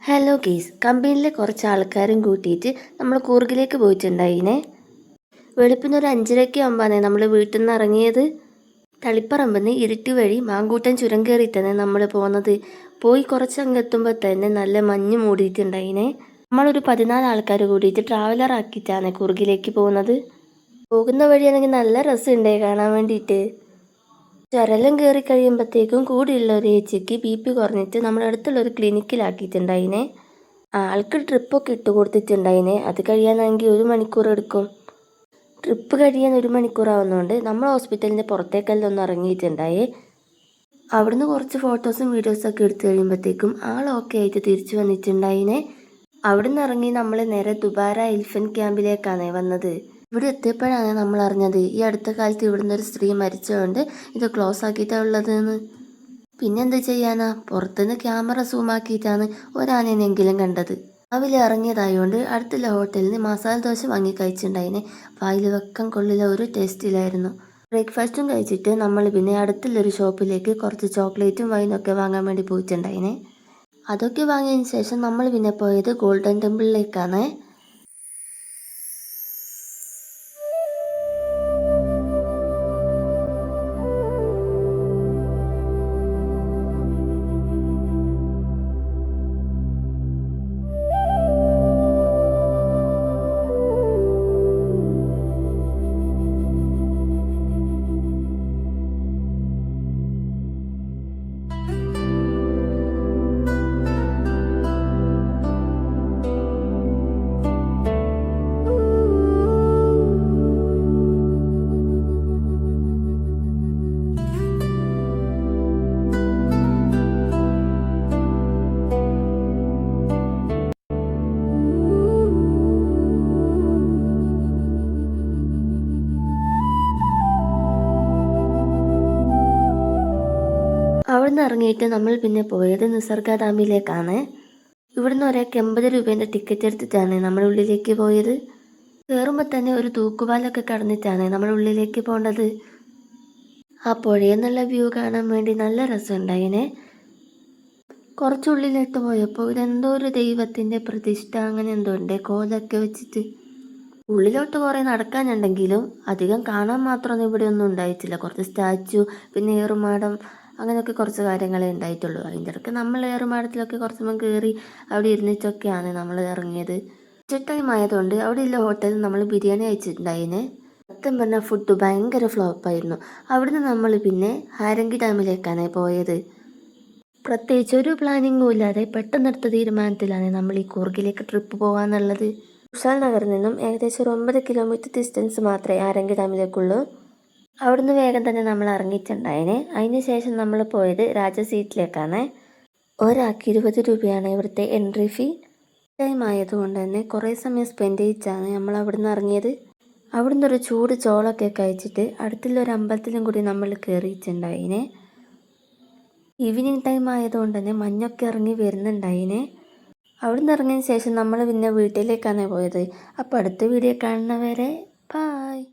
Hello ഗീസ്, കമ്പനിയിലെ കുറച്ച് ആൾക്കാരും കൂട്ടിയിട്ട് നമ്മൾ കൂർഗിലേക്ക് പോയിട്ടുണ്ടായിനെ. വെളുപ്പിനൊരു 5:30 ആകുമ്പോഴാണ് നമ്മൾ വീട്ടിൽ നിന്ന് ഇറങ്ങിയത്. തളിപ്പറമ്പിന്ന് ഇരുട്ടി വഴി മാങ്കൂട്ടൻ ചുരം കയറിയിട്ടാണ് നമ്മൾ പോകുന്നത്. പോയി കുറച്ചങ്ങ് എത്തുമ്പോൾ തന്നെ നല്ല മഞ്ഞ് മൂടിയിട്ടുണ്ടായിനെ. നമ്മളൊരു 14 ആൾക്കാർ കൂടിയിട്ട് ട്രാവലർ ആക്കിയിട്ടാണ് കൂർഗിലേക്ക് പോകുന്നത്. പോകുന്ന വഴിയാണെങ്കിൽ നല്ല രസമുണ്ടായി കാണാൻ വേണ്ടിയിട്ട്. ചുരലും കയറി കഴിയുമ്പോഴത്തേക്കും കൂടിയുള്ള ഒരു ചേച്ചിക്ക് BP കുറഞ്ഞിട്ട് നമ്മുടെ അടുത്തുള്ളൊരു ക്ലിനിക്കിലാക്കിയിട്ടുണ്ടായിനെ. ആൾക്ക് ട്രിപ്പൊക്കെ ഇട്ട് കൊടുത്തിട്ടുണ്ടായിനെ. അത് കഴിയാനാണെങ്കിൽ 1 മണിക്കൂർ എടുക്കും. ട്രിപ്പ് കഴിയാൻ 1 മണിക്കൂറാവുന്നതുകൊണ്ട് നമ്മൾ ഹോസ്പിറ്റലിൻ്റെ പുറത്തേക്കെല്ലാം ഒന്ന് ഇറങ്ങിയിട്ടുണ്ടായി. അവിടുന്ന് കുറച്ച് ഫോട്ടോസും വീഡിയോസൊക്കെ എടുത്തു കഴിയുമ്പോഴത്തേക്കും ആൾ ഓക്കെ ആയിട്ട് തിരിച്ചു വന്നിട്ടുണ്ടായിനെ. അവിടുന്ന് ഇറങ്ങി നമ്മൾ നേരെ ദുബാര എലിഫൻറ്റ് ക്യാമ്പിലേക്കാണ് വന്നത്. ഇവിടെ എത്തിയപ്പോഴാണ് നമ്മൾ അറിഞ്ഞത് ഈ അടുത്ത കാലത്ത് ഇവിടുന്ന് ഒരു സ്ത്രീ മരിച്ചതുകൊണ്ട് ഇത് ക്ലോസ് ആക്കിയിട്ടാണ് ഉള്ളതെന്ന്. പിന്നെന്താ ചെയ്യാനാ, പുറത്തുനിന്ന് ക്യാമറ സൂം ആക്കിയിട്ടാണ് ഒരാനെങ്കിലും കണ്ടത്. രാവിലെ ഇറങ്ങിയതായതുകൊണ്ട് അടുത്തുള്ള ഹോട്ടലിൽ നിന്ന് മസാല ദോശ വാങ്ങി കഴിച്ചിട്ടുണ്ടായിനെ. വായിൽ വെക്കാൻ കൊള്ളില്ല, ഒരു ടേസ്റ്റിലായിരുന്നു. ബ്രേക്ക്ഫാസ്റ്റും കഴിച്ചിട്ട് നമ്മൾ പിന്നെ അടുത്തുള്ളൊരു ഷോപ്പിലേക്ക് കുറച്ച് ചോക്ലേറ്റും വൈനൊക്കെ വാങ്ങാൻ വേണ്ടി പോയിട്ടുണ്ടായിനെ. അതൊക്കെ വാങ്ങിയതിന് ശേഷം നമ്മൾ പിന്നെ പോയത് ഗോൾഡൻ ടെമ്പിളിലേക്കാണ്. അവിടുന്ന് ഇറങ്ങിയിട്ട് നമ്മൾ പിന്നെ പോയത് നിസർഗ ഡാമിലേക്കാണ്. ഇവിടുന്ന് ഒരാൾക്ക് 80 രൂപേൻ്റെ ടിക്കറ്റ് എടുത്തിട്ടാണ് നമ്മൾ ഉള്ളിലേക്ക് പോയത്. കയറുമ്പോൾ തന്നെ ഒരു തൂക്കുപാലൊക്കെ കടന്നിട്ടാണ് നമ്മൾ ഉള്ളിലേക്ക് പോകേണ്ടത്. ആ പുഴയെന്നുള്ള വ്യൂ കാണാൻ വേണ്ടി നല്ല രസമുണ്ടായിനെ. കുറച്ചുള്ളിലോട്ട് പോയപ്പോൾ ഇതെന്തോ ഒരു ദൈവത്തിൻ്റെ പ്രതിഷ്ഠ അങ്ങനെ എന്തോ ഉണ്ട്, കോലൊക്കെ വെച്ചിട്ട്. ഉള്ളിലോട്ട് കുറേ നടക്കാനുണ്ടെങ്കിലും അധികം കാണാൻ മാത്രമൊന്നും ഇവിടെ ഒന്നും ഉണ്ടായിട്ടില്ല. കുറച്ച് സ്റ്റാച്ചു, പിന്നെ ഏറുമാടം, അങ്ങനെയൊക്കെ കുറച്ച് കാര്യങ്ങളേ ഉണ്ടായിട്ടുള്ളൂ. അതിൻ്റെ ഇടയ്ക്ക് നമ്മൾ ഏറുമാടത്തിലൊക്കെ കുറച്ച് കയറി അവിടെ ഇരുന്നിട്ടൊക്കെയാണ് നമ്മൾ ഇറങ്ങിയത്. ടൈം ആയതുകൊണ്ട് അവിടെയുള്ള ഹോട്ടലിൽ നമ്മൾ ബിരിയാണി കഴിച്ചിട്ടുണ്ടായിന്. സത്യം പറഞ്ഞാൽ ഫുഡ് ഭയങ്കര ഫ്ലോപ്പായിരുന്നു. അവിടുന്ന് നമ്മൾ പിന്നെ ഹാരംഗി ഡാമിലേക്കാണ് പോയത്. പ്രത്യേകിച്ച് ഒരു പ്ലാനിങ്ങും ഇല്ലാതെ പെട്ടെന്നെടുത്ത തീരുമാനത്തിലാണ് നമ്മൾ ഈ കൂർഗിലേക്ക് ട്രിപ്പ് പോകാമെന്നുള്ളത്. കുശാൽ നഗറിൽ നിന്നും ഏകദേശം ഒരു 9 കിലോമീറ്റർ ഡിസ്റ്റൻസ് മാത്രമേ ഹാരംഗി ഡാമിലേക്കുള്ളൂ. അവിടുന്ന് വേഗം തന്നെ നമ്മൾ ഇറങ്ങിയിട്ടുണ്ടായിന്. അതിന് ശേഷം നമ്മൾ പോയത് രാജസീറ്റിലേക്കാണ്. ഒരാൾക്ക് 20 രൂപയാണ് ഇവിടുത്തെ എൻട്രി ഫീ. ടൈം ആയതുകൊണ്ട് തന്നെ കുറേ സമയം സ്പെൻഡ് ചെയ്യിച്ചാണ് നമ്മൾ അവിടുന്ന് ഇറങ്ങിയത്. അവിടുന്ന് ഒരു ചൂട് ചോളൊക്കെ കഴിച്ചിട്ട് അടുത്തുള്ള ഒരു അമ്പലത്തിലും കൂടി നമ്മൾ കയറിയിട്ടുണ്ടായിനെ. ഈവനിങ് ടൈം ആയതുകൊണ്ട് തന്നെ മഞ്ഞൊക്കെ ഇറങ്ങി വരുന്നുണ്ടായിനെ. അവിടുന്ന് ഇറങ്ങിയതിന് ശേഷം നമ്മൾ പിന്നെ വീട്ടിലേക്കാണ് പോയത്. അപ്പോൾ അടുത്ത വീഡിയോ കാണുന്നവരെ ബായ്.